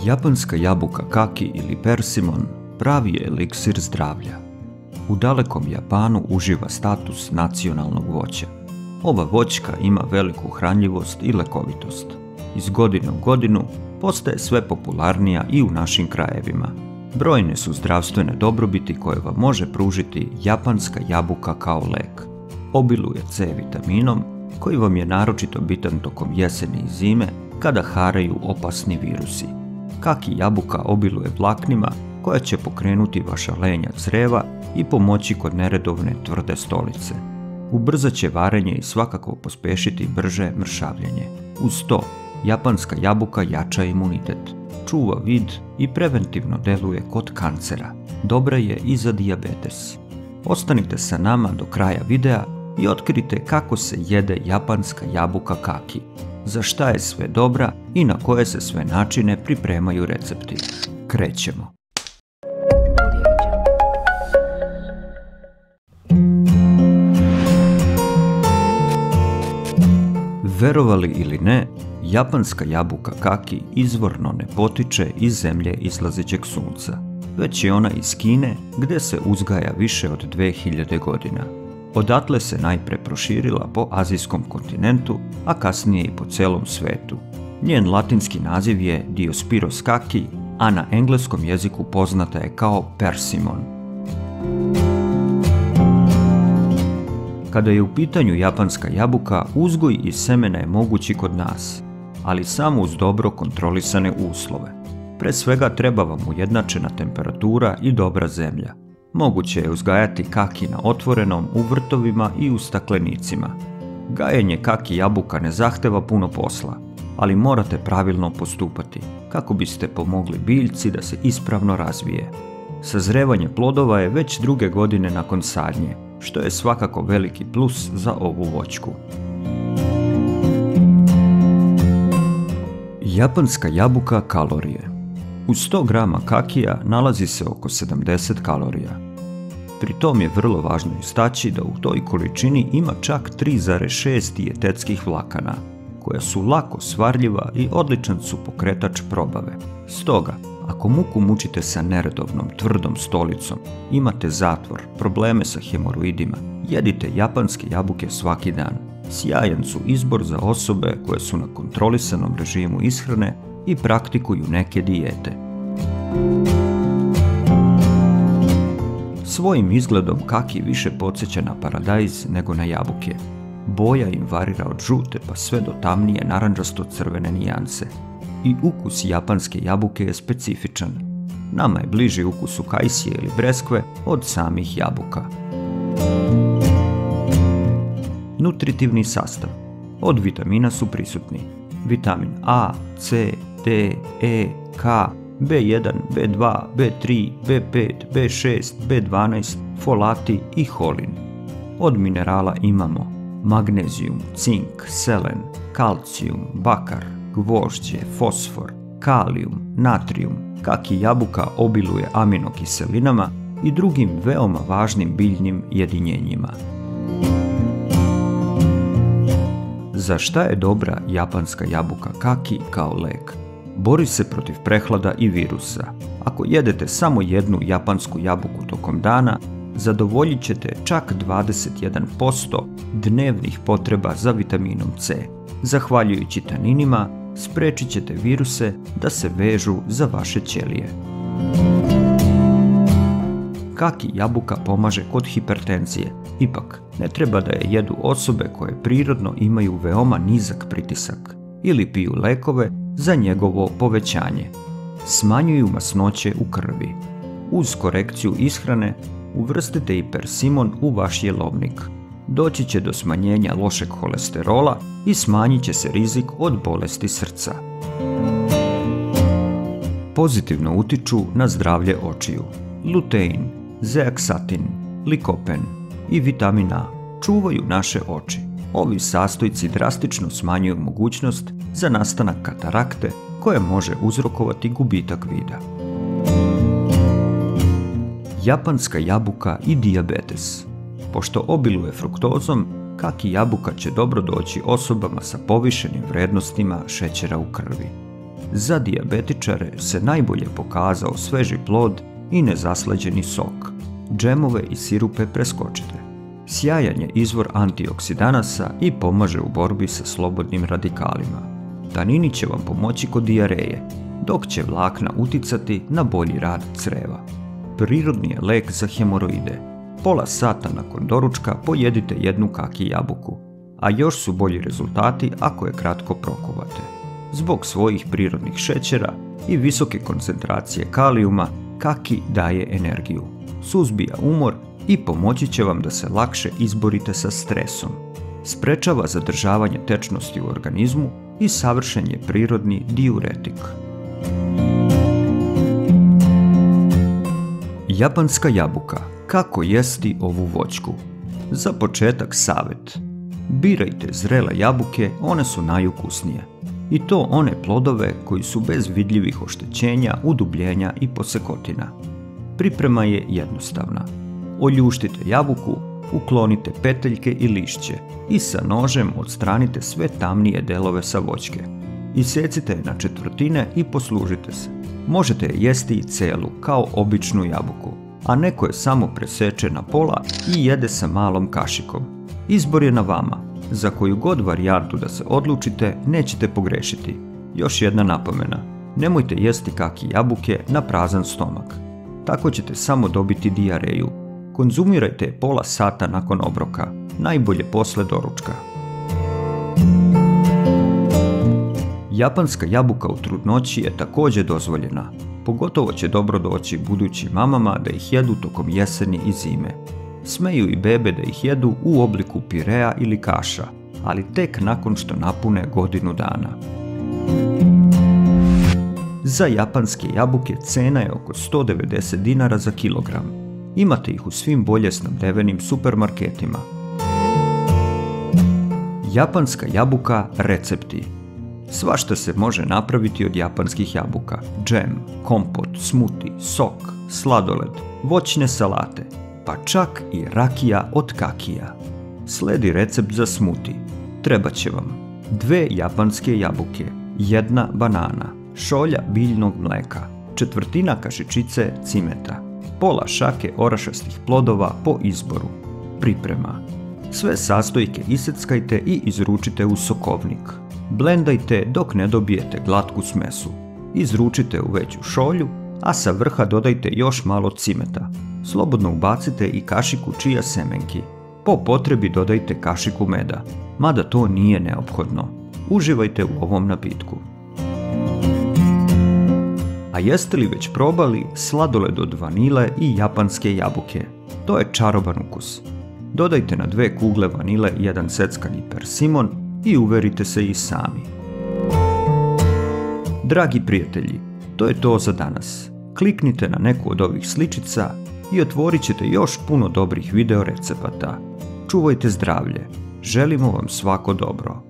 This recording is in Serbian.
Japanska jabuka kaki ili persimon pravi je eliksir zdravlja. U dalekom Japanu uživa status nacionalnog voća. Ova voćka ima veliku hranljivost i lekovitost. Iz godine u godinu postaje sve popularnija i u našim krajevima. Brojne su zdravstvene dobrobiti koje vam može pružiti japanska jabuka kao lek. Obiluje C vitaminom koji vam je naročito bitan tokom jeseni i zime kada haraju opasni virusi. Kaki jabuka obiluje vlaknima koja će pokrenuti vaša lenja creva i pomoći kod neredovne tvrde stolice. Ubrzat će varenje i svakako pospešiti brže mršavljenje. Uz to, japanska jabuka jača imunitet, čuva vid i preventivno deluje kod kancera. Dobra je i za dijabetes. Ostanite sa nama do kraja videa i otkrite kako se jede japanska jabuka kaki, za šta je sve dobra i na koje se sve načine pripremaju recepti. Krećemo! Verovali ili ne, japanska jabuka kaki izvorno ne potiče iz zemlje izlazećeg sunca, već je ona iz Kine gdje se uzgaja više od 2000 godina. Odatle se najpre proširila po azijskom kontinentu, a kasnije i po celom svetu. Njen latinski naziv je Diospyros kaki, a na engleskom jeziku poznata je kao persimon. Kada je u pitanju japanska jabuka, uzgoj iz semena je mogući kod nas, ali samo uz dobro kontrolisane uslove. Pre svega treba vam ujednačena temperatura i dobra zemlja. Moguće je uzgajati kaki na otvorenom, u vrtovima i u staklenicima. Gajenje kaki jabuka ne zahteva puno posla, ali morate pravilno postupati kako biste pomogli biljci da se ispravno razvije. Sazrevanje plodova je već 2. godine nakon sadnje, što je svakako veliki plus za ovu voćku. Japanska jabuka kalorije. U 100 grama kakija nalazi se oko 70 kalorija. Pri tom je vrlo važno istaći da u toj količini ima čak 3,6 dijetetskih vlakana, koja su lako svarljiva i odličan su pokretač probave. Stoga, ako muku mučite sa neredovnom tvrdom stolicom, imate zatvor, probleme sa hemoroidima, jedite japanske jabuke svaki dan. Sjajan su izbor za osobe koje su na kontrolisanom režimu ishrane i praktikuju neke dijete. Svojim izgledom kaki više podsjeća na paradajz nego na jabuke. Boja im varira od žute pa sve do tamnije narandžasto-crvene nijanse. I ukus japanske jabuke je specifičan. Nama je bliži ukusu kajsije ili breskve od samih jabuka. Nutritivni sastav. Od vitamina su prisutni vitamin A, C, D, E, K, B1, B2, B3, B5, B6, B12, folati i holin. Od minerala imamo magnezijum, cink, selen, kalcijum, bakar, gvožđe, fosfor, kalijum, natrijum. Kaki jabuka obiluje aminokiselinama i drugim veoma važnim biljnim jedinjenjima. Za šta je dobra japanska jabuka kaki kao lek? Bori se protiv prehlada i virusa. Ako jedete samo jednu japansku jabuku tokom dana, zadovoljit ćete čak 21% dnevnih potreba za vitaminom C. Zahvaljujući taninima, sprečit ćete viruse da se vežu za vaše ćelije. Kaki jabuka pomaže kod hipertenzije, ipak ne treba da je jedu osobe koje prirodno imaju veoma nizak pritisak ili piju lekove za njegovo povećanje. Smanjuju masnoće u krvi. Uz korekciju ishrane uvrstite i persimon u vaš jelovnik. Doći će do smanjenja lošeg holesterola i smanjit će se rizik od bolesti srca. Pozitivno utiču na zdravlje očiju. Lutein, zeaksatin, likopen i vitamin A čuvaju naše oči. Ovi sastojci drastično smanjuju mogućnost za nastanak katarakte koja može uzrokovati gubitak vida. Japanska jabuka i dijabetes. Pošto obiluje fruktozom, kaki jabuka će dobro doći osobama sa povišenim vrednostima šećera u krvi. Za dijabetičare se najbolje pokazao sveži plod i nezaslađeni sok. Džemove i sirupe preskočite. Sjajan je izvor antioksidanasa i pomaže u borbi sa slobodnim radikalima. Tanini će vam pomoći kod dijareje, dok će vlakna uticati na bolji rad creva. Prirodni je lek za hemoroide. Pola sata nakon doručka pojedite jednu kaki jabuku, a još su bolji rezultati ako je kratko prokuvate. Zbog svojih prirodnih šećera i visoke koncentracije kalijuma, kaki daje energiju, suzbija umor i pomoći će vam da se lakše izborite sa stresom. Sprečava zadržavanje tečnosti u organizmu i savršen je prirodni diuretik. Japanska jabuka. Kako jesti ovu voćku? Za početak savjet. Birajte zrele jabuke, one su najukusnije. I to one plodove koji su bez vidljivih oštećenja, udubljenja i posekotina. Priprema je jednostavna. Oljuštite jabuku, uklonite peteljke i lišće i sa nožem odstranite sve tamnije delove sa voćke. Isecite je na četvrtine i poslužite se. Možete je jesti i celu, kao običnu jabuku, a neko je samo preseče na pola i jede sa malom kašikom. Izbor je na vama. Za koju god varijantu da se odlučite, nećete pogrešiti. Još jedna napomena. Nemojte jesti kaki jabuke na prazan stomak. Tako ćete samo dobiti dijareju. Konzumirajte je pola sata nakon obroka, najbolje posle doručka. Japanska jabuka u trudnoći je također dozvoljena. Pogotovo će dobro doći budućim mamama da ih jedu tokom jeseni i zime. Smeju i bebe da ih jedu u obliku pirea ili kaša, ali tek nakon što napune godinu dana. Za japanske jabuke cena je oko 190 dinara za kilogram. Imate ih u svim bolje snabdevenim supermarketima. Japanska jabuka recepti. Svašta se može napraviti od japanskih jabuka. Džem, kompot, smuti, sok, sladoled, voćne salate, pa čak i rakija od kakija. Sledi recept za smuti. Trebat će vam 2 japanske jabuke, 1 banana, šolja biljnog mleka, četvrtina kašičice cimeta, pola šake orašastih plodova po izboru. Priprema. Sve sastojke iseckajte i izručite u sokovnik. Blendajte dok ne dobijete glatku smesu. Izručite u veću šolju, a sa vrha dodajte još malo cimeta. Slobodno ubacite i kašiku čija semenki. Po potrebi dodajte kašiku meda, mada to nije neophodno. Uživajte u ovom napitku. A jeste li već probali sladoled od vanile i japanske jabuke? To je čaroban ukus. Dodajte na 2 kugle vanile 1 seckani persimon i uverite se i sami. Dragi prijatelji, to je to za danas. Kliknite na neku od ovih sličica i otvorit ćete još puno dobrih video recepata. Čuvajte zdravlje. Želimo vam svako dobro.